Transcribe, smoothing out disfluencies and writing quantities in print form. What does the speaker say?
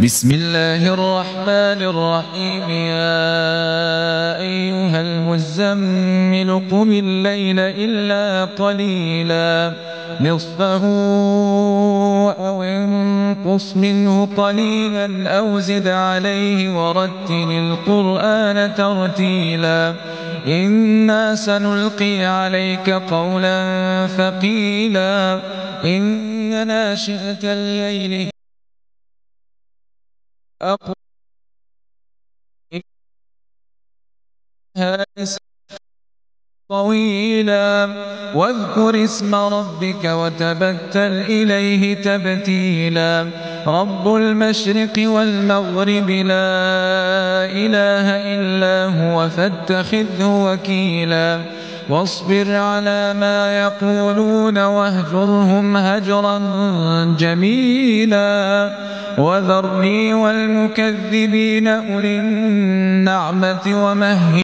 بسم الله الرحمن الرحيم. يا أيها المزمل قم الليل إلا قليلا نصفه أو انقص منه قليلا أو زد عليه ورتل القرآن ترتيلا. إنا سنلقي عليك قولا ثقيلا. إن ناشئة الليل أقوم طويلا. واذكر اسم ربك وتبتل إليه تبتيلا. رب المشرق والمغرب لا إله إلا هو فاتخذه وكيلا. واصبر على ما يقولون واهجرهم هجرا جميلا. وذرني والمكذبين أولي النعمة ومهل